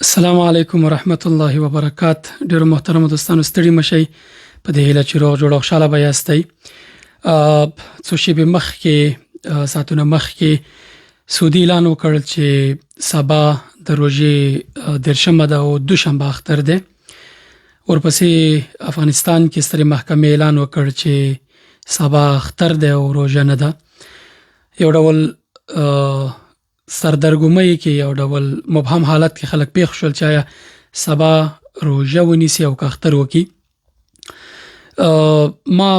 السلام علیکم ورحمت الله وبرکات. ډیرو محترمو دوستانو ستړي مشئ په دې هیله چې روغ جوړ او خوشاله به یاستئ. څو شېبې مخکې ساعتونه مخکې سعودي اعلان وکړ چې سبا د روژې 13مه ده او دوشنبه اختر ده. ورپسې افغانستان کې سترې محکمې اعلان وکړ چې سبا اختر ده او روژه نه ده. یو ډول سردرګمۍ کې یو ډول مبهم حالت کې خلک پیښ شول چې آیا سبا روژه ونیسي او که اختر وکړي. ما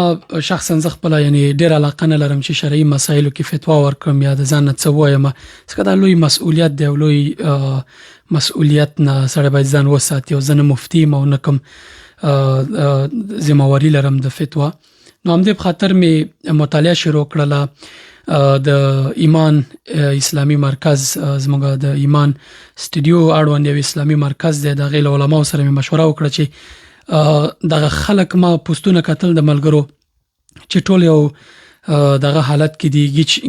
شخصا زه خپله یعنی ډېر علاقه نه لرم چې شرعي مسایلو کې فتوا ورکړم یا د ځان نه څه ووایم، ځکه دا لوی مسؤلیت دی او لوی مسؤلیت نه سړی باید ځان وساتي او زه نه مفتي یم او نه کوم ذمهواري لرم د فتوا. نو همدې په خاطر مې مطالعه شروع کړله. د ایمان اسلامي مرکز زموږ د ایمان سټوډیو اړوند یو اسلامي مرکز دی، د هغې له علماو سره مې مشوره وکړه چې دغه خلک ما پوسټونه کتل د ملګرو چې ټول یو دغه حالت کې دي،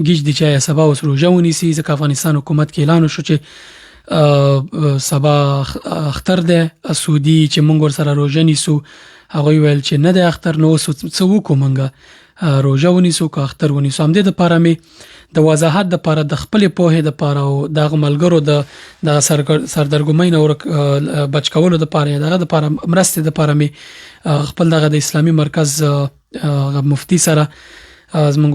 ګیج دي چې آیا سبا اوس روژه ونیسي، ځکه افغانستان حکومت کې اعلان وشو چې سبا اختر دی. سعودي چې موږ ورسره روژه نیسو هغوی ویل چې نه دی اختر، نو اوس څه وکړو موږ، روژه ونیسو که اختر ونیسو. همدې دپاره مې د وضاحت دپاره د خپلې پوهې دپاره او دغه ملګرو د سردرګمۍ نه بچ کولو دپاره یا دغه دپاره مرستې دپاره مې خپل دغه د اسلامي مرکز مفتي سره زموږ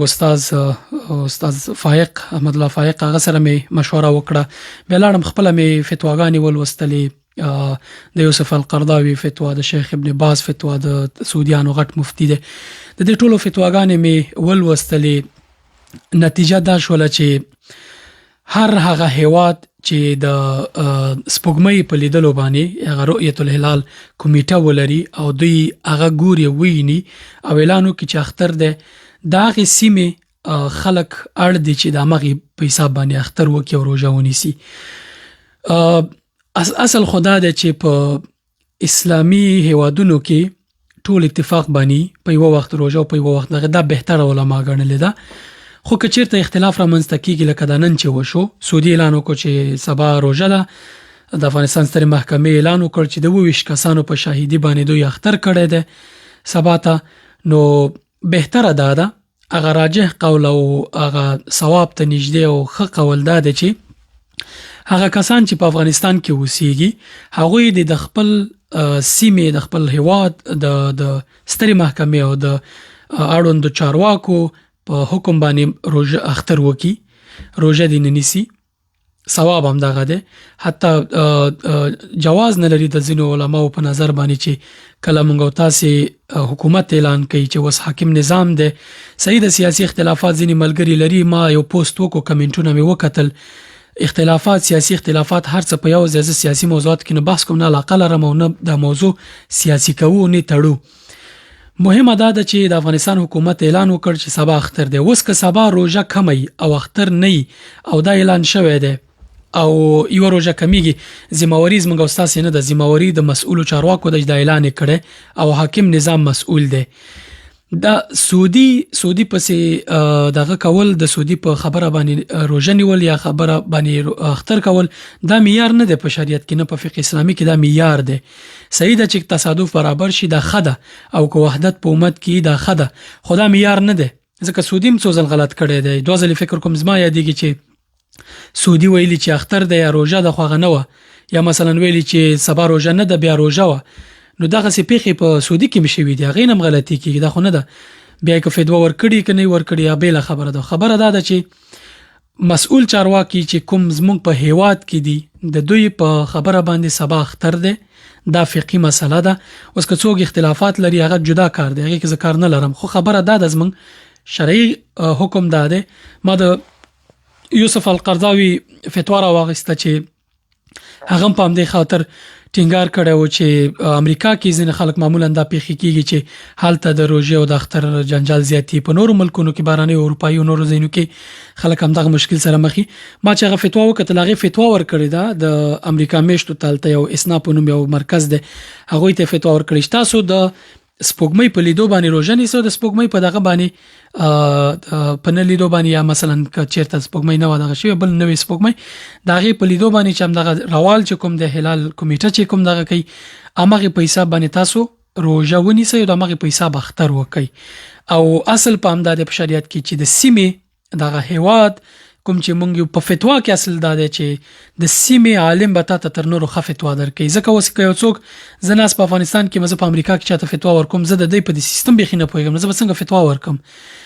استاد فایق احمد الله فایق هغه سره مې مشوره وکړه. بیا لاړم خپله مې فتواګانې ولوستلې، د یوسف القرضاوي فتوا، د شیخ ابن باز فتوا، د سعودیانو غټ مفتی دی، د دې ټولو فتواګانې مې ولوستلې. نتیجه دا شوله چې هر هغه هیواد چې د سپوږمۍ په لیدلو باندې هغه رؤیت الهلال کمیټه ولري او دوی هغه ګوري ویني او اعلان وکړي چې اختر دی، د هغې سیمې خلک اړ دي چې د همغې په حساب باندې اختر وکړي او روژه ونیسي. اصل خدا دی چې په اسلامي هیوادونو کې ټول اتفاق باندې په یو وخت روژه او په یو وخت دغه دا بهتره علما ګڼلې ده. خو که چېرته اختلاف رامنځته کېږي لکه دا نن چې وشو، سعودي اعلان وکړو چې سبا روژه ده، د افغانستان سترې محکمې اعلان وکړ چې د 22 کسانو په شاهدي باندې دوی اختر کړی دی سبا ته. نو بهتره دا ده، هغه راجح قول او هغه صواب ته نږدې او ښه قول دا دی چې هغه کسان چې په افغانستان کې اوسېږي هغوی د خپل سیمې، د خپل هیواد د سترې محکمې او د اړوندو چارواکو په حکم باندې روژه اختر وکړي، روژه دې نه نیسي. ثواب هم دغه دی. حتی جواز نه لري د ځینو علماو په نظر باندې چې کله موږ او تاسې حکومت اعلان کوي چې اوس حاکم نظام دی، صحیح د سیاسي اختلافات ځینې ملګري لري. ما یو پوسټ وکړو، کمنټونه مې وکتل، اختلافات، سیاسي اختلافات، هر څه په یو ځای. زه سیاسي موضوعات کې نه بحث کوم، نه علاقه لرم او نه دا موضوع سیاسي کوو نه تړو. مهمه دا ده چې د افغانستان حکومت اعلان وکړ چې سبا اختر دی. اوس که سبا روژه کمی او اختر نه او دا اعلان شوی دی او یو روژه کمیږي، ذمهواري زموږ او ستاسې نه ده، ذمهواري د مسؤلو چارواکو ده چې دا اعلان یې کړی او حاکم نظام مسؤل دی. دا سعودي پسې دغه کول، د سعودي په خبره باندې روژه نیول یا خبره باندې اختر کول، دا معیار نه دی په شریعت کې، نه په فقه اسلامي کې دا معیار دی. صحیح ده چې تصادف برابر شي دا ښه ده، او که وحدت په امت کې دا ښه ده، خو دا معیار نه دی. ځکه سعودي هم څو ځل غلط کړی دی. 2 ځلې فکر کوم زما یادېږي چې سعودي ویلي چې اختر دی یا روژه ده، خو هغه نه وه، یا مثلا ویلي چې سبا روژه نه ده بیا روژه وه. نو دغسې پیښې په سعودي کې مې شوي دي، هغې نه هم غلطي کېږي، دا خو نه ده. بیا که فتوا ورکړي که نه ورکړي یا بېله خبره ده. خبره دا ده چې مسؤل چارواکي چې کوم زموږ په هیواد کې دي، د دوی په خبره باندې سبا اختر دی، دا فقهي مسله ده. اوس که څوک اختلافات لري هغه جدا کار دی، هغې کې زه کار نه لرم، خو خبره دا ده زموږ شرعي حکم دا دی. ما د یوسف القرضاوي فتوا راواخیسته چې هغه هم په همدې خاطر ټینګار کړی و چې امریکا کې ځینې خلک معمولا دا پیښې کېږي چې هلته د روژې او د اختر جنجال زیات دي. په نورو ملکونو کې، بهرنیو اروپایي او نورو ځایونو کې خلک همدغه مشکل سره مخ دي. ما چې هغه فتوا وکتل، هغې فتوا ورکړې ده د امریکا میشتو ته، هلته یو اسنا په نوم یو مرکز دی، هغوی ته فتوا ورکړې چې تاسو د سپوږمۍ په لیدو باندې روزه نیسي د سپوږمۍ په دغه باندې په نه لیدو باندې یا مثلا که چیرته سپوږمۍ نه و دغه شی بل نوې سپوږمۍ دغه په لیدو باندې چې هم دغه روال چې کوم د هلال کمیټه چې کوم دغه کوي امغه پیسې باندې تاسو روزه ونیسئ د امغه پیسې بختر وکي او اصل په امداد په شریعت کې چې د سیمه دغه هواد کوم چې مونږ په فتوا کې اصل دا دی چې د سیمه عالم به تاسو تر نورو فتوا درکې ځکه اوس که یو څوک زناس په افغانستان کې مزه په امریکا کې چاته فتوا ورکوم زه د دې په سیستم به خینه پوهیږم زه به څنګه فتوا ورکم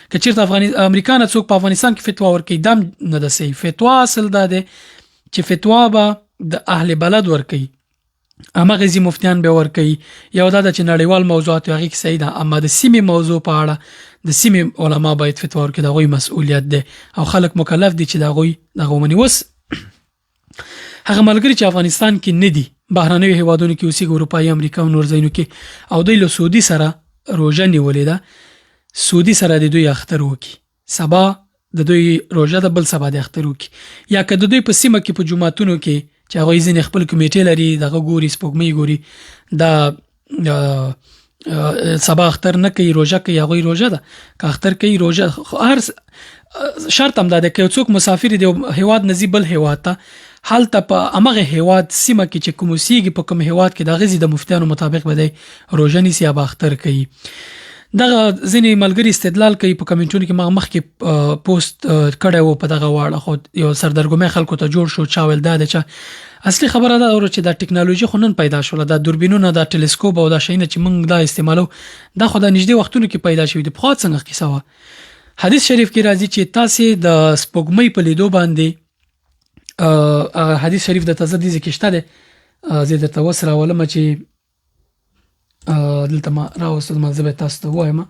که چیرته امریکا نه څوک په افغانستان کې فتوا ورکړي دام نه ده صحیح فتوا اصل دا دی چې فتوا به د اهل بلد ورکړي اما غزي مفتیان به ورکړي یو دا چې نړیوال موضوعات هغه کې صحیح ده اما د سیمه موضوع په اړه د سیمه علما باید فتوا ورکړي دا غوي مسؤلیت ده او خلک مکلف دي چې دا غوي دغه منی وس هغه ملګری چې افغانستان کې نه دي بهراني هیوادونو کې اوسې اروپای امریکا او نور ځایونو کې او د سعودي سره روزه نیولې ده سعودي سره د دوی اختر وکي سبا د دوی روزه د بل سبا د اختر وکي یا که د دوی په سیمه کې په جمعاتونو کې چې هغه ځین خپل کمیټې لري دغه ګوري سپوږمۍ ګوري دا سبا اختر نه کوي روزه کوي هغه روزه ده که اختر کوي روزه هر شرط هم ده که څوک مسافر دی هواد نزیبل هواد ته حالت په امغه هواد سیمه کې چې کوم سیګي په کوم هواد کې د غزي د مفتیانو مطابق بده روزه نيسي یا اختر کوي دغه ځینې ملګری استدلال کوي په کمنټونو کې ما مخکې پوسټ کړه و په دغه واړه خو یو سردرګمې خلکو ته جوړ شو چاول دا چې اصلي خبره ده چې دا ټکنالوژي خو نن پیدا شول دا دوربینونه دا ټلسکوپ او دا شینه چې موږ دا استعمالو دا خو د نږدې وختونو کې پیدا شوی دی په خاص څنګه قصه و حدیث شریف کې راځي چې تاسو د سپوږمۍ په لیدو باندې حدیث شریف د تزدید کې شته ده زه د توسره ولما چې دلته ما راوستل ما زبې تاسو ته وایم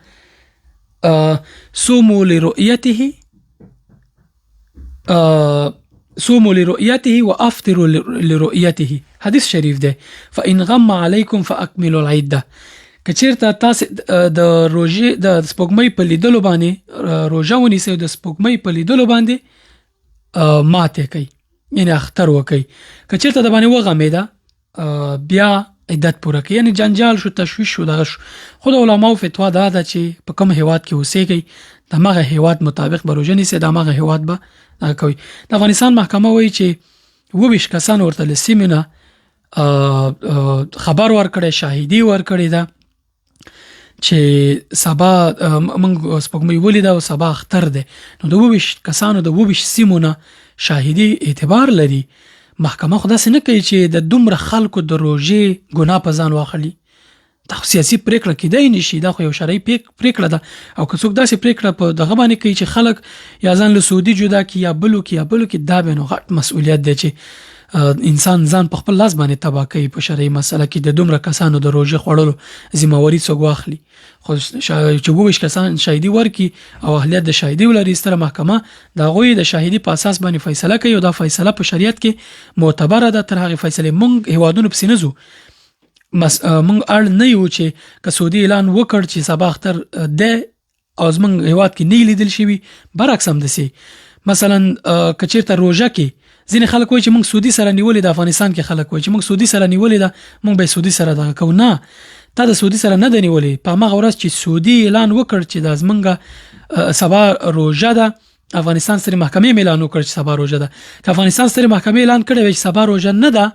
صوموا لرؤيته وافطروا لرؤيته حدیث شریف ده فإن غم عليكم فأكملوا العدة کچیرته تاسو د روزه د سپوږمۍ په لیدلو باندې روزه ونیسئ د سپوږمۍ په لیدلو باندې ماته کوي یعنی اختر وکي کچیرته د باندې وغمېده بیا عدت پوره کوي یعنی جنجال شو تشویش شو دغه خود علماء فتوا ده چې په کوم هواد کې اوسېږي دغه هواد مطابق بروجه نيسي دغه هواد به کوي د افغانستان محکمه وایي چې وبش کسان ورته لسیمنه خبر ورکړي شاهدي ورکړي ده چې سبا موږ سپوږمۍ ولیده او سبا اختر ده نو د وبش کسانو د وبش سیمونه شاهدي اعتبار لري محکمه خدا سينه کوي چې د دومره خلکو د روزي ګناه په ځان واخلي دا سیاسي پریکړه کېدای نشي دا خو یو شرعي پریکړه ده او که څوک داسې پریکړه په دغه باندې کوي چې خلک یا ځان له سعودي جدا کی یا بلو کې دا به نو غټ مسؤلیت دی چې انسان ځان په خپل لاس باندې تباہ کوي په شرعي مسله کې د دومره کسانو د روزي خوړلو ذمہواری څوک واخلي خو چې وګورئ کسان شاهدي ورکي او اهلیت د شاهدي ولري ستره محکمه دا غوي د شاهدي په اساس باندې فیصله کوي او دا فیصله په شریعت کې معتبره ده تر هغه فیصله مونږ هوادونو په سینزو مونږ اړ نه یو چې کسودي اعلان وکړ چې سبا اختر د ازمن هواد کې نه لیدل شي برعکس هم دسي مثلا کچیرته روزه کې ځینې خلک وایي چې موږ سعودي سره نیولې د افغانستان کې خلک وایي چې موږ سعودي سره نیولې ده موږ به سعودي سره دا کوو نه تا د سعودي سره نه دی نیولې په هغه ورځ چې سعودي اعلان وکړ چې د ازمنګه سبا روزه ده افغانستان سره محکمې اعلان وکړ چې سبا روزه ده که افغانستان سره محکمې اعلان کړي چې سبا روزه نه ده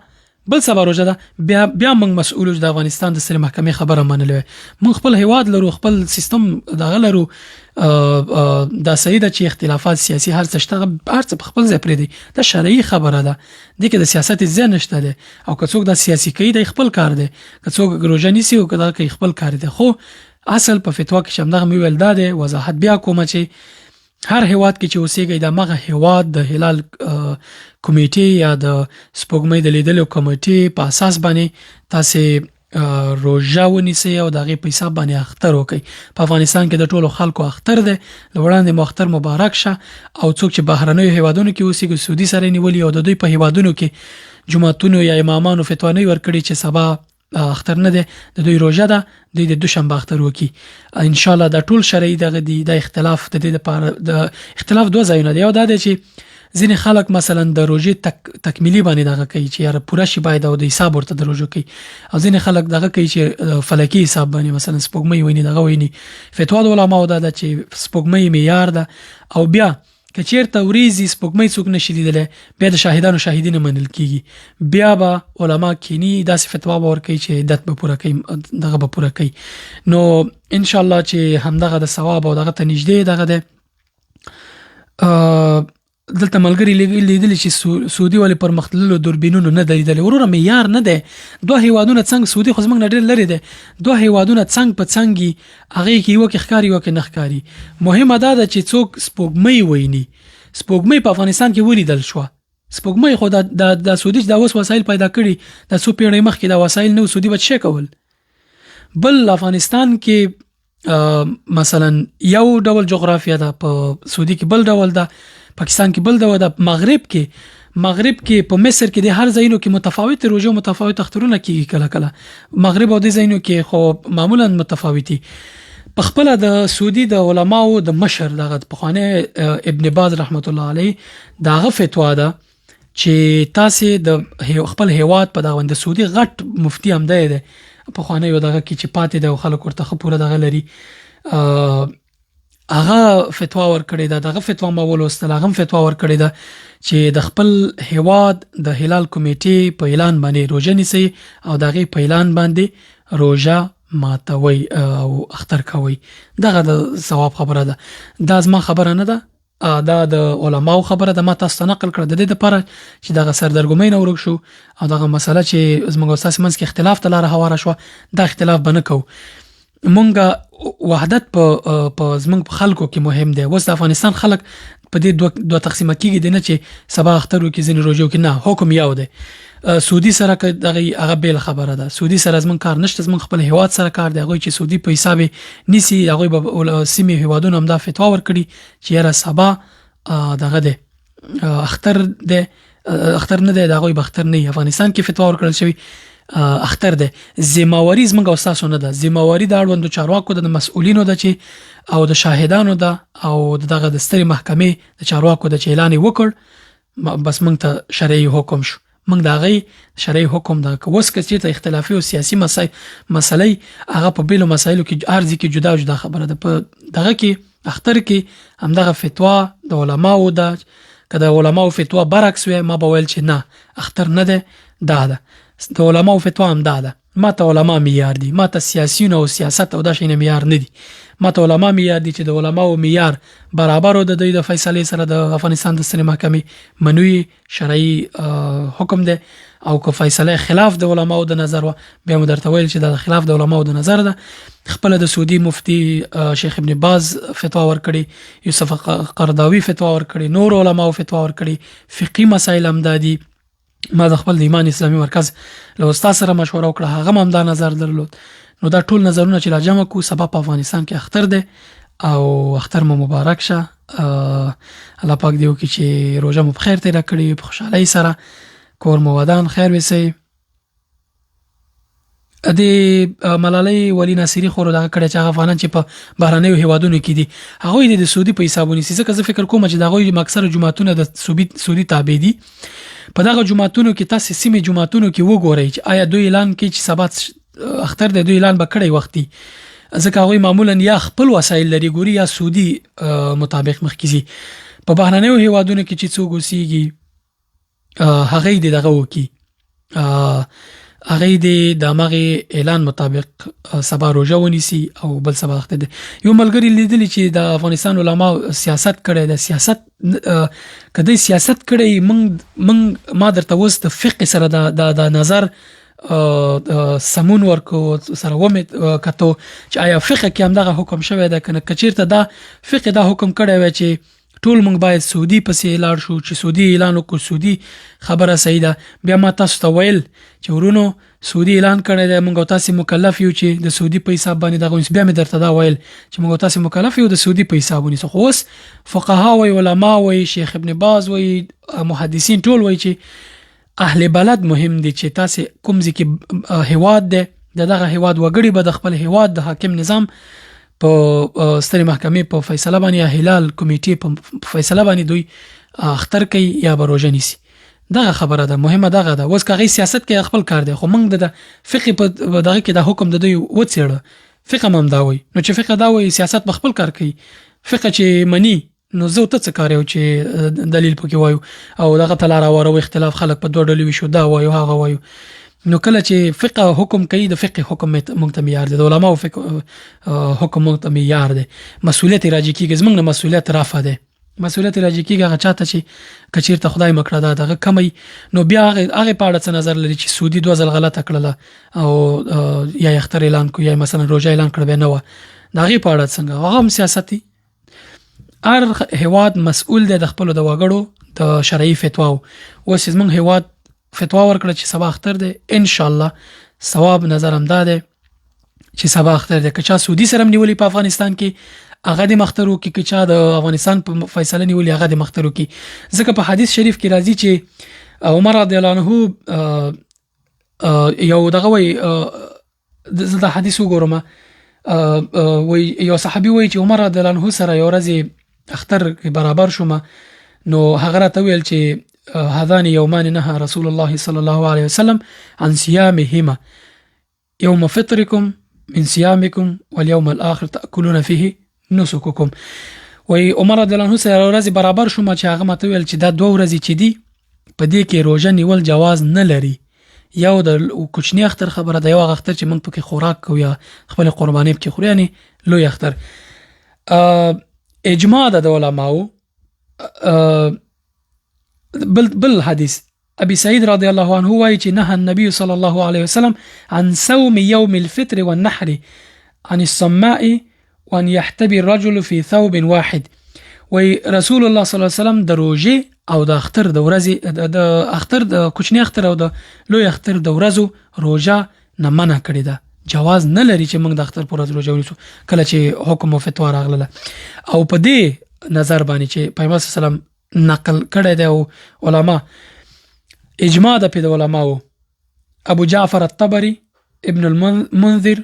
بل سبا روزه ده بیا موږ مسؤل د افغانستان د سره محکمې خبره منلې موږ خپل هواد لرو خپل سیستم دغه لرو دا صحیح ده چې اختلافات سیاسي هر څه شته هر څه خپل ځای پرې دي دا شرعي خبره ده د کې د سیاست ځای نشته ده او که څوک د سیاسي کوي د خپل کار دی که څوک روزه نیسي او که دا کوي خپل کار دی خو اصل په فتوا کې شمدغه میول ده وضاحت بیا کوم چې هر هواد کې چې اوسېږي د مغه هواد د هلال کمیټې یا د سپوږمۍ د لیدلو کمیټې په اساس باندې تاسو روزه ونیسئ او دغه په حساب باندې اختر وکړئ په افغانستان کې د ټولو خلکو اختر دی لوړاندې مختر مبارک شه او څوک چې بهرنیو هوادونو کې اوسېږي سعودي سره نیولي او د دوی په هوادونو کې جمعتونو یا امامانو فتوا نه ورکړي چې سبا اختر نه ده د دوی روزه ده د دوشنبه اختر وکي ان شاء الله دا ټول شرعي دغه د اختلاف د دې لپاره د اختلاف دوه ځایونه دی یو دا دی چې ځینې خلک مثلا د روزې تکمیلی باندې دغه کوي چې یاره پوره شي باید او د حساب ورته د روزو کوي او ځینې خلک دغه کوي چې فلکی حساب باندې مثلا سپوږمۍ ویني دغه ویني فتوا د علماو دا چې سپوږمۍ معیار ده او بیا کچیرته وريزي سپوږمۍ څوک نشي لیدلی بیا د شاهدین منل کیږي بیا به علما کینی داسې فتوا ورکوي چې عدت به پوره کوي دغه به پوره کوي نو ان شاء الله چې همدغه د ثواب او دغه ته نږدې دغه ده دلته ملګری لیدلی چې سعودي ولې پر مختللو دوربینونو نه لیدلی وروره معیار نه ده دوه هیوادونه څنګه سعودي خو زمونږ نه ډېر لري ده دوه هیوادونه څنګه په څنګه هغه کې یو کې ښکاری یو کې نه ښکاری مهمه ده چې څوک سپوږمۍ ویني سپوږمۍ په افغانستان کې ولیدل شو سپوږمۍ خو د سعودي د اوس وسایل پیدا کړي د څو پیړۍ مخکې د وسایل نو سعودي بچ کول بل افغانستان کې مثلا یو ډول جغرافیا ده په سعودي کې بل ډول ده پاکستان کې بل ډول ده مغرب کې په مصر کې د هر ځایونو کې متفاوت روزه متفاوت اخترونه کیږي کله کله مغرب او د ځایونو کې خو معمولا متفاوتي په خپل د سعودي د علماو د مشر دغه په خانه ابن باز رحمت الله علیه دغه فتوا ده چې تاسو د خپل هیواد په دغه د سعودي غټ مفتی هم ده په خانه یو دغه کې چې پاتې د خلکو ورته پوره دغه لري هغه فتوا ورکړی دا دغه فتوا ما ولوستل هغه فتوا ورکړی دا چې د خپل هیواد د هلال کمیټې په اعلان باندې روزه نیسي او دغه په اعلان باندې روزه ماتوي او اختر کوي دغه د ثواب خبره ده دا زما خبره نه ده دا د علماو خبره ده ما تاسو نقل کړ د دې لپاره چې دغه سردرګمۍ نه ورک شو او دغه مسله چې زموږ استاد منځ کې اختلاف تلاره هواره شو دا اختلاف بنه کو مونږه وحدت په زمنګ په خلکو کې مهم دی وس د افغانستان خلک په دې دوه تقسیمه کېږي د نه چې سبا اخترو کې ځین روزو کې نه حکم یو دی سعودي سره دغه هغه بیل خبره ده سعودي سره زمنګ کار نشته زمنګ خپل هیواد سره کار دی هغه چې سعودي په حساب نيسي هغه به سیمه هیوادونو هم دا فتوا ورکړي چې یاره سبا دغه دی اختر دی اختر نه دی دغه به اختر نه افغانستان کې فتوا ورکړل شوی اختر ده ذمہواری زمونږ او تاسو نه ده ذمہواری د اړوند چارواکو د مسؤلینو ده چې او د شاهدانو ده او دغه د ستري محکمې د چارواکو د اعلان وکړ بس مونږ ته شرعي حکم شو مونږ دا غي شرعي حکم دا کوس کچې ته اختلافي او سیاسي مسلې هغه په بیلو مسایلو کې ارزي کې جدا جدا خبره ده په دغه کې اختر کې همدغه فتوا د علماو ده کله علماو فتوا برعکس وي ما به ویل چې نه اختر نه ده ده د علماو فتوا هم ده ما ته علما معیار دي ما ته سیاسيون او سیاست او دا شینه معیار نه دي ما ته علما معیار دي چې د علماو معیار برابر او د دوی د فیصله سره د افغانستان د سترې محکمې منوي شرعي حکم ده او که فیصله خلاف د علماو د نظر و بیا مو درته ویل چې د خلاف د علماو د نظر ده خپل د سعودي مفتی شیخ ابن باز فتوا ورکړي یوسف قرداوی فتوا ورکړي نور علماو فتوا ورکړي فقهي مسائل هم دادي ما د خپل د ایمان اسلامي مرکز له استاد سره مشوره وکړه هغه هم دا نظر درلود نو دا ټول نظرونه چې لا جمع کو سبب په افغانستان کې اختر ده او اختر مو مبارک شه الله پاک دیو کې چې روزه مو بخیر تیر کړی په خوشحالي سره کور مو ودان خیر وسی د ملالۍ ولی ناصری خور دا کړه چې افغانان چې په بهرنیو هیوادونو کې دي هغه د سعودي په حسابونی سیسه که فکر کوم چې دا غوي مکسر جمعهتونه د سعودي تابع دي په دغه جمعهتونو کې تاسو سیمه جمعهتونو کې وګورئ چې آیا دوی اعلان کوي چې سبا اختر د دوی اعلان بکړی وختي ځکه هغه معمولا یا خپل وسایل لري ګوري یا سعودي مطابق مخکزي په بهرنیو هیوادونو کې چې څوک اوسېږي هغه دغه وکي هغه د مغه اعلان مطابق سبا روزه ونیسي او بل سبا وخت ده یو ملګری لیدلی چې د افغانستان علما سیاست کړي د سیاست کدی سیاست کړي من ما درته وس د فقه سره د نظر سمون ورکو سره ومه کته چې آیا فقه کې هم دغه حکم شوی ده کنه کچیرته دا فقه دا حکم کړی و چې ټول موږ باید سعودي پسې لاړ شو چې سعودي اعلان وکړو سعودي خبره صحیح ده بیا ما تاسو ته ویل چې ورونو سعودي اعلان کړی دی موږ تاسو مکلف یو چې د سعودي په حساب باندې دغه بیا مې درته دا ویل چې موږ تاسو مکلف یو د سعودي په حساب باندې خو اوس فقها او علما او شیخ ابن باز او محدثین ټول وایي چې اهل بلد مهم دي چې تاسو کوم ځکه هواد ده دغه هواد وګړي به د خپل هواد د حاکم نظام په ستري محکمې په فیصله باندې هلال کمیټې په فیصله باندې دوی اختر کوي یا به روزه نیسي. دغه خبره ده، مهمه دغه ده. اوس کاغی سیاست کې خپل کار دی، خو موږ د فقه په دغه کې د حکم د دوی وڅېړه. فقه هم دا وایي، نو چې فقه دا وایي سیاست په خپل کار کوي. فقه چې مني نو زه ته څه کار یو چې دلیل پکې وایو او دغه تلاره وره اختلاف خلک په دوه ډلې وشو، دا وایو هغه وایو. نو کله چې فقه حکم کوي، د فقه حکم موږ ته معیار دی، د علماو فقه حکم موږ ته معیار دی. مسؤلیت راځي کیږي، زموږ نه مسؤلیت رافع دی. مسؤلیت راځي کیږي هغه چاته چې کچیر ته خدای مکړه دا دغه کمی، نو بیا هغه په اړه څه نظر لري چې سعودي 2 ځل غلطه کړله او یا اختر اعلان کو یا مثلا روزه اعلان کړ به نه و، دا غي په اړه څنګه هغه هم سیاستي. هر هواد مسؤل دی د خپل د وګړو د شرعي فتواو. اوس زمونږ هواد فتوا ورکړه چې سبا اختر دی، ان شاء الله ثواب نظر هم ده چې سبا اختر دی. که چا سعودي سره نیولې په افغانستان کې هغه د مخترو کې، که چا د افغانستان په فیصله نیولې هغه د مخترو کې. ځکه په حدیث شریف کې راځي چې عمر رضی الله عنه یو دغه وی د حدیث وګورم، وی یو صحابي وی چې عمر رضی الله عنه سره یو ورځ اختر برابر شوم، نو هغه راته ویل چې هذان يومان نهى رسول الله صلى الله عليه وسلم عن صيامهما يوم فطركم من صيامكم واليوم الآخر تأكلون فيه نسككم. وی عمر رضی الله عنه سره ورځ برابر شوم چې هغه ماته ویل چې دا 2 ورځې چې دي په دې کې روزه نیول جواز نه لري. یو د کوچنی اختر خبره ده، یو اختر چې موږ پکې خوراک کوو یا خپل قرباني پکې خورو، یعنی لوی اختر. اجماع د علماء. بل حديث أبي سعيد رضي الله عنه وايي چې نهى النبي صلى الله عليه وسلم عن صوم يوم الفطر والنحر عن الصماء وأن يحتبي الرجل في ثوب واحد. وی رسول الله صلی الله علیه وسلم د روزه او د اختر د ورځې د اختر د کوچنی اختر او د لوی اختر د ورځو روزه نه منع کړی ده. جواز نه لري چې موږ د اختر پر ورځ روزه ونیسو کله چې حکم او فتوا راغله. او په دې نظر باندې چې پیغمبر صلی الله علیه وسلم نقل کړی دی او علما اجماع ده په علماو. ابو جعفر الطبري، ابن المنذر،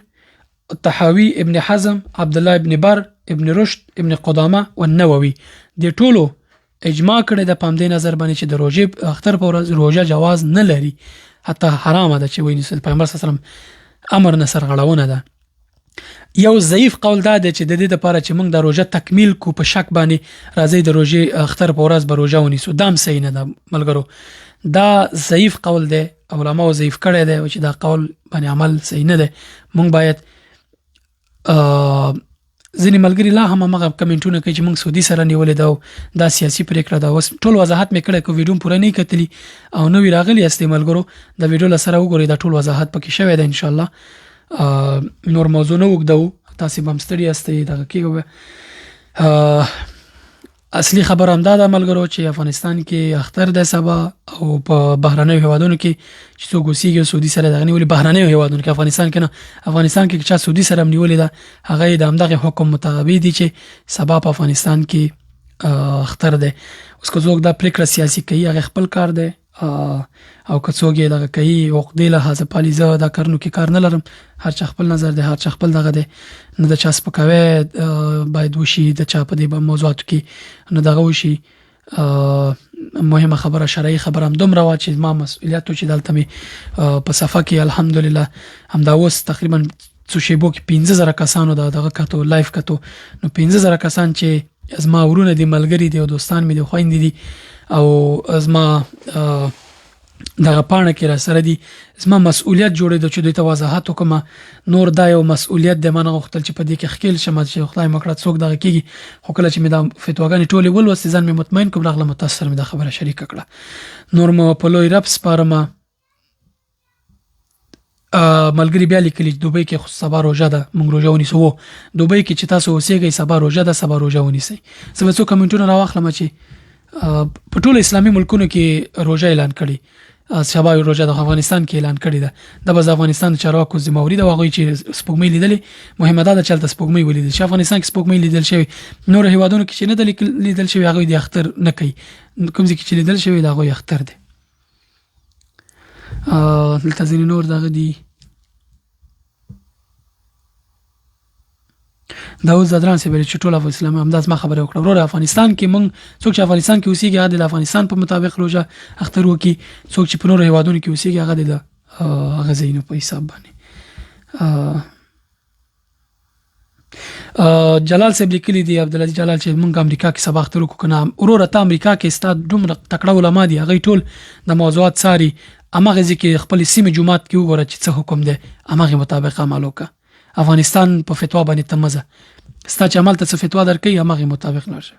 الطحاوي، ابن حزم، عبد الله ابن بر، ابن رشد، ابن قدامه والنووي دې ټولو اجماع کړی د پام دې نظر باندې چې د روزه اختر په ورځ روزه جواز نه لري، حتی حرام ده چې وایي پیغمبر صلی الله علیه وسلم امر نه سرغړونه ده. یو ضعیف قول دا دی چې د دې لپاره چې موږ د روزه تکمیل کو په شک باندې راځي د روزه اختر په ورځ به روزه ونیسو، دا هم صحیح نه ده ملګرو. دا ضعیف قول دی، علماء ضعیف کړی دی چې دا قول باندې عمل صحیح نه دی. موږ باید ځینې ملګري لا هم هغه کمنټونه کوي چې موږ سعودي سره نیولې ده، دا سیاسي پریکړه ده. اوس ټول وضاحت مې کړی، کو ویډیو پوره نه کتلی او نو راغلی است ملګرو، د ویډیو سره وګورئ، دا ټول وضاحت پکې شوی ده ان شاء الله. نور موضوع نه وګدو، تاسو به مستړي استئ دغه کېږي. اصلي خبر هم دا د ملګرو چې افغانستان کې اختر د سبا او په بهرنیو هیوادونو کې چې څوک اوسېږي سعودي سره دغه نیولې، بهرنیو هیوادونو کې افغانستان کې نه، افغانستان کې چې سعودي سره نیولې ده هغه د همدغه حکم مطابق دي چې سبا په افغانستان کې اختر ده. اوس که څوک دا پریکړه سیاسي کوي هغه خپل کار ده، او که څوک یې دغه کوي عقدې لحاظه پالي، زه دا کارونو کې کار نه لرم. هر چا خپل نظر دی، هر چا خپل دغه دی، نه د چا سپکاوی باید وشي د چا په دې موضوعاتو کې نه دغه وشي. مهمه خبره شرعي خبره هم دومره وه چې ما مسؤلیت و چې دلته مې په صفحه کې الحمدلله همدا اوس تقریبا څو شیبو کې 15,000 کسانو دغه کتو لایف کتو. نو 15,000 کسان چې زما ورونه دي، ملګري دي او دوستان مې دي، خویندې دي او زما دغه پاڼه کې را سره دي. زما مسؤلیت جوړېده چې دوی ته وضاحت وکړم. نور دا یو مسؤلیت دی، ما نه غوښتل چې په دې کې ښکیل شم چې خدای مکړه څوک دغه کېږي. خو کله چې مې دا فتواګانې ټولې ولوستې ځان مې مطمئن کړم، راغلم تاسو سره مې دا خبره شریکه کړه. نور مو په لوی رب سپارم. ملګري بیا لیکلي دوبۍ کې سبا روژه ده، موږ روژه ونیسو. دوبۍ کې چې تاسو اوسېږئ سبا روژه ده، سبا روژه ونیسئ. زه به څو کمنټونه راواخلم چې په ټول اسلامي ملکونو کې روژه اعلان کړي، سبا روژه د افغانستان کې اعلان کړي ده. د بز افغانستان چارواکو ذمہواری ده، هغوی چې سپوږمۍ لیدلې، مهمه ده چې هلته سپوږمۍ ولیدل شي. افغانستان کې سپوږمۍ لیدل شوی، نور هیوادونو کې چې نه ده لیدل شوی هغوی د اختر نه کوي. کوم ځای کې چې لیدل شوی د هغوی اختر دی. دلته ځینې نور دغه دي، داود زدران سي چې ټول اسلام همداس ما خبره وکړه ورور افغانستان کې مونږ څوک چې افغانستان کې اوسېږي هغه د افغانستان په مطابق روزه اختر وکي څوک چې په نورو هیوادونو کې اوسېږي هغه د هغه زینو په حساب باندې جلال صاحب لیکلي دی عبدالعزیز جلال چې مونږ امریکا کې سبا اختر وکړو کنه ورور ته امریکا کې استاد دومره تکړه علما دي هغه ټول د موضوعات ساري امغه ځکه خپل سیمه جماعت کې وګوره چې څه حکم دی امغه مطابق عمل وکړه افغانستان په فتوا باندې تمزه ستا چې عمل ته څه فتوا درکې امغه مطابق نشه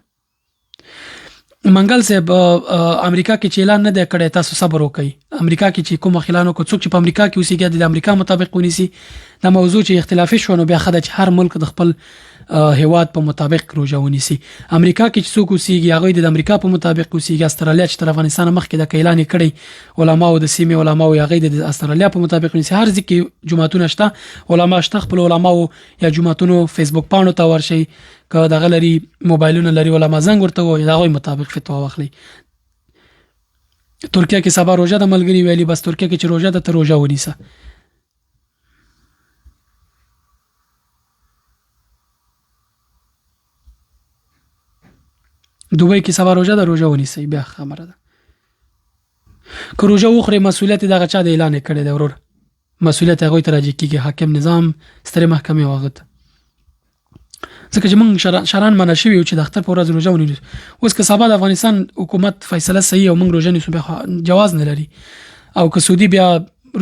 منګل صاحب امریکا کې چې اعلان نه دی کړی تاسو صبر وکړئ امریکا کې چې کوم خلانو کو څوک چې په امریکا کې اوسېږي د امریکا مطابق ونیسي دا موضوع چې اختلافي شو نو بیا خدای چې هر ملک د خپل هیواد په مطابق روزه ونیسي امریکا کې چې څوک اوسېږي هغه د امریکا په مطابق اوسېږي استرالیا چې تر افغانستان مخکې د اعلان کړي علماو د سیمه علماو هغه د استرالیا په مطابق ونیسي هر ځکه جماعتونه شته علما شته خپل علماو یا جماعتونو فیسبوک پاڼو ته ورشي که دغه لري موبایلونه لري علما زنګ ورته وي دغه مطابق فتوا واخلي ترکیه کې سبا روزه د ملګری ویلي بس ترکیه کې چې روزه د روزه ونیسه دوبۍ کې سبا روزه د روزه ونیسي بیا خبره ده که روزه وخوري مسؤلیت دغه چا د اعلان کړي دی ورور مسؤلیت هغه ته راځي کیږي حاکم نظام ستره محکمه واغت ځکه چې موږ شران منع شوی چې د اختر په ورځ روزه ونیسو اوس که سبا د افغانستان حکومت فیصله صحیح او موږ روزه نیسو به جواز نه لري او که سعودي بیا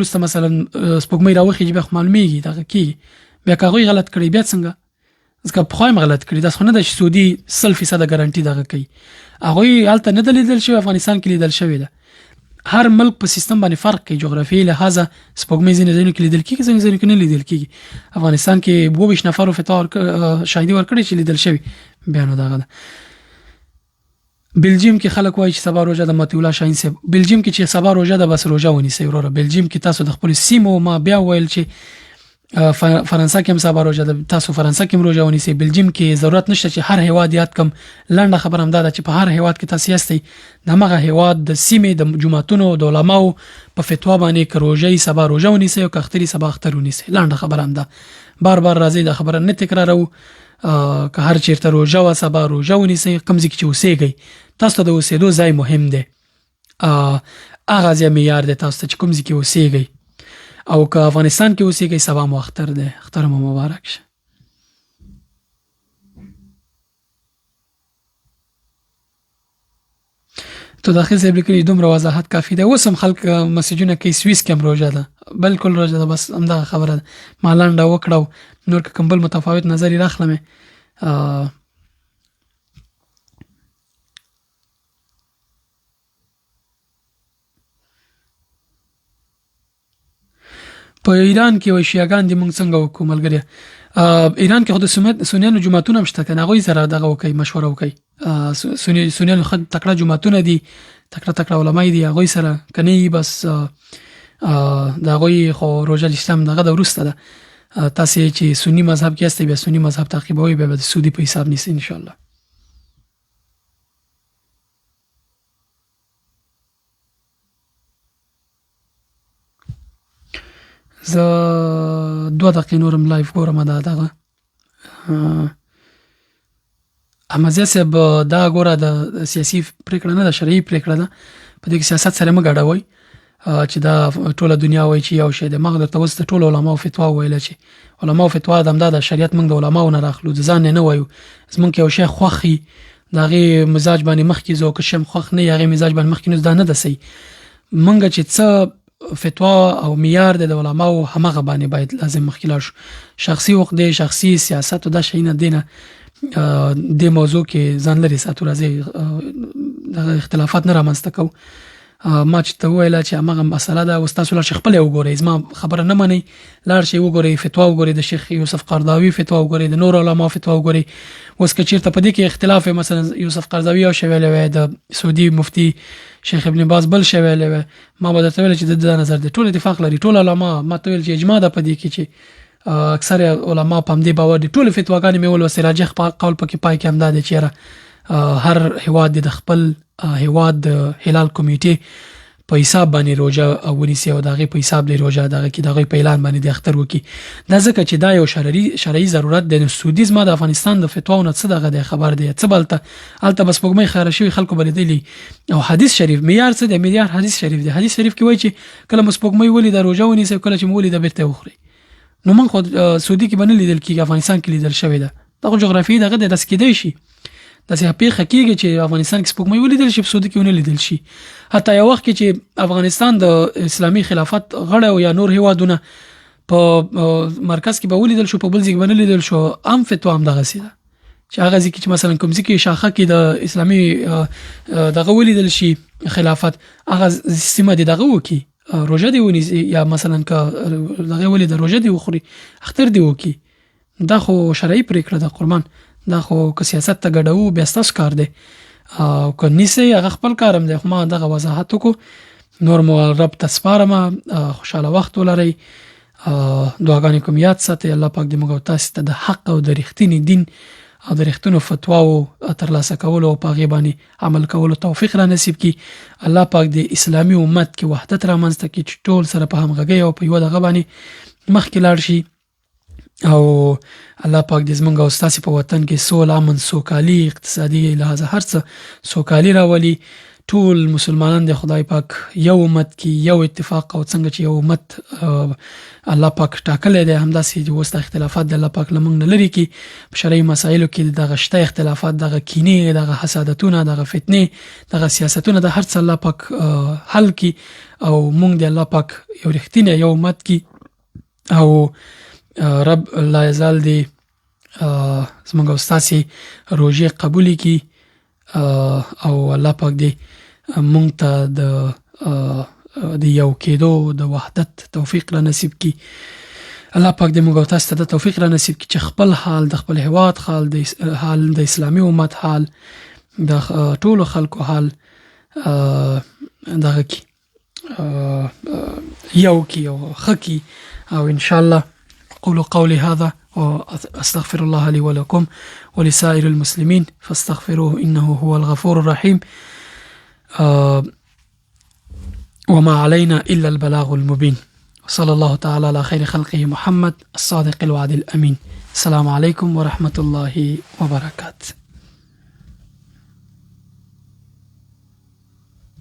روسته مثلا سپوږمۍ راوخی چې به معلومیږي دغه کی بیا کاغوی غلط کړی بیا څنګه ځکه په خوایم غلط کړی دا څنګه د سعودي 100% ګارانټي دغه کوي هغه الته نه دلیدل شوی افغانستان کې لیدل شوی ده هر ملک په سیستم باندې فرق کوي جغرافیایي لحاظه سپوږمۍ ځینې کې لیدل کیږي ځینې کې نه لیدل کیږي افغانستان کې 22 نفر فتوا شاهدي ورکړي چې لیدل شوی بیان دغه بلجیم کې خلک وایي چې سبا روزه د متي الله شاهین صاحب بلجیم کې چې سبا روزه د بس روزه ونیسي وروره بلجیم کې تاسو د خپل سیمو ما بیا ویل چې فرانسه کې هم سبا روزه د تاسو فرانسه کې هم روزه ونیسي بلجیم کې ضرورت نشته چې هر هیواد یاد کم لنډه خبر هم ده چې په هر هیواد کې تاسو یاستئ دغه هیواد د سیمې د جماعتونو د علماو په فتوا باندې کروژې سبا روزه ونیسي او کختري سبا اختر ونیسي لنډه خبر هم ده بار بار راځي د خبره نه تکرارو که هر چیرته روزه و سبا روزه ونیسي کم ځکه چې اوسېږي تاسو د اوسېدو ځای مهم دی هغه ځای معیار دی تاسو چې کوم ځای کې اوسېږي او که افغانستان کې اوسېږي سبا مو اختر دی اختر مو مبارک شه تو داخل صاحب لیکلي دومره وضاحت کافي دی اوس هم خلک مسیجونه کوي سویس کې هم روزه ده بالکل روزه ده بس همدغه خبره ده ما لنډه وکړه نور که کوم بل متفاوت نظر یې راخلمه په ایران کې وای شیعاګان دي موږ څنګه وکړو ملګری ایران کې خو د سنیانو جماعتونه مشته کنه هغه سره دغه وکي مشوره وکي سنیانو خد تکړه جماعتونه دي تکړه علماء دي هغه سره کني بس دا غوي خو روزه اسلام دغه د ورسته ده تاسو چې سنی مذهب کې استئ به سنی مذهب تعقیبوي به د سعودي په حساب نیسي ان شاء الله زه 2 دقیقې نورم لایف ګورم دغه امازه صاحب دا ګوره د سیاسي پریکړه نه د شرعي پریکړه ده په دې کې سیاست سره مګړوي چې دا ټوله دنیا وایي چې یو شی د مغد توسط ټول علماء فتوا ویل چې علماء فتوا د امداد شریعت موږ د علماء نه راخلو ځان نه وایو زمونږ یو شی خوخي دغه مزاج باندې مخکې زو که شم خوخ نه یغه مزاج باندې مخکې نه نه دسي موږ چې څه فتوا او معیار د علماء همغه باندې باید لازم مخکې شخصي وقته شخصي سیاست او د شي نه دینه د موضوع کې ځان لري ساتو راځي د اختلافات نه رامنځته کو ما چې ته ویل چې هغه مسله ده او تاسو لا شیخ خپل وګورئ زما خبره نه منئ لار شي وګورئ فتوا وګورئ د شیخ یوسف قرضاوي فتوا وګورئ د نور علماء فتوا وګورئ اوس که چیرته په دې کې اختلاف مثلا یوسف قرضاوي او شویل وي د سعودي مفتي شیخ ابن باز بل شویل وي ما به درته ویل چې د نظر د ټول اتفاق لري ټول علماء ما ته ویل چې اجماع ده په دې کې چې اکثر علماء په دې باور دي ټول فتواګانې مې ول وسراجح قول پکې پای کې هم ده چې هر هواد د خپل هواد هلال کمیټه په حساب باندې روزه ونیسي او دغه په حساب د روزه دغه کې دغه په اعلان باندې د اختر وکي دا ځکه چې دا یو شرعي ضرورت دی. سعودي زما د افغانستان د فتواونه څه دغه د خبر دی څه بلته بس پګمې خاره شوی خلکو بلدلی او حدیث شریف معیار څه دی معیار حدیث شریف دی. حدیث شریف کې وایي چې کله مسپګمې ولې د روزه ونیسي کله چې مولې د بیرته وخوري نو من خو سعودي کې باندې لیدل کېږي افغانستان کې لیدل شوی ده دغه جغرافي دغه د تسکیدای شي د سیاپی حقیقي چې افغانستان کې سپوږمۍ ولیدل شي په سعودي کې ونه لیدل شي. حتی یو وخت کې چې افغانستان د اسلامي خلافت غړی او یا نور هیوادونه په مرکز کې به ولیدل شو په بل ځای کې باندې لیدل شو عام فتوا هم دغه سي ده چې هغه ځکه چې مثلا کوم ځکه شاخه کې د اسلامي دغه ولیدل شي خلافت هغه سیمه دغه وکي روزه دی ونی یا مثلا که دغه ولې د روزه دی وخوري اختر دی وکي دا خو شرعي پریکړه ده قربان دا خو که سیاست ته ګډو بیا ستاسو کار دی او که نیسه هغه خپل کارم دی خو ما دغه وضاحت وکړو نور مو رب تسپارم خوشاله وخت ولرئ دعاګانې کوم یاد ساتئ الله پاک دې موږ تاسو ته د حق او د رښتینی دین او د رښتینو فتواو ترلاسه کولو او په هغې باندې عمل کولو توفیق را نصیب کړي. الله پاک د اسلامي امت کې وحدت رامنځته کړي چې ټول سره په همغږۍ او په یوه دغه باندې مخکې لاړ شي او الله پاک دې زموږ او ستاسې په وطن کې سوله امن سوکالي اقتصادي لحاظه هر څه سوکالي راولي. ټول مسلمانان د خدای پاک یو امت کې یو اتفاق او څنګه چې یو امت الله پاک ټاکلی دی همداسې چې اوس د اختلافات د الله پاک له موږ نه لرې کړي په شرعي مسایلو کې دغه شته اختلافات دغه کینې دغه حسادتونه دغه فتنې دغه سیاستونه د هر څه الله پاک حل کړي او موږ د الله پاک یو رښتینی یو امت کړي او رب لا یزال دی زموږ او ستاسې روژې قبولې کړي او الله پاک دی مونږ ته د یو کېدو د وحدت توفیق را نصیب کړي. الله پاک دې موږ تاسو ته د توفیق را نصیب کړي چې خپل حال د خپل هیواد حال د اسلامي امت حال د ټولو خلکو حال دغه کې یو کې او ښه کې او ان شاء الله قولوا قولي هذا واستغفر الله لي ولكم ولسائر المسلمين فاستغفروه انه هو الغفور الرحيم. وما علينا إلا البلاغ المبين. وصلى الله تعالى على خير خلقه محمد الصادق الوعد الأمين. السلام عليكم ورحمة الله وبركاته.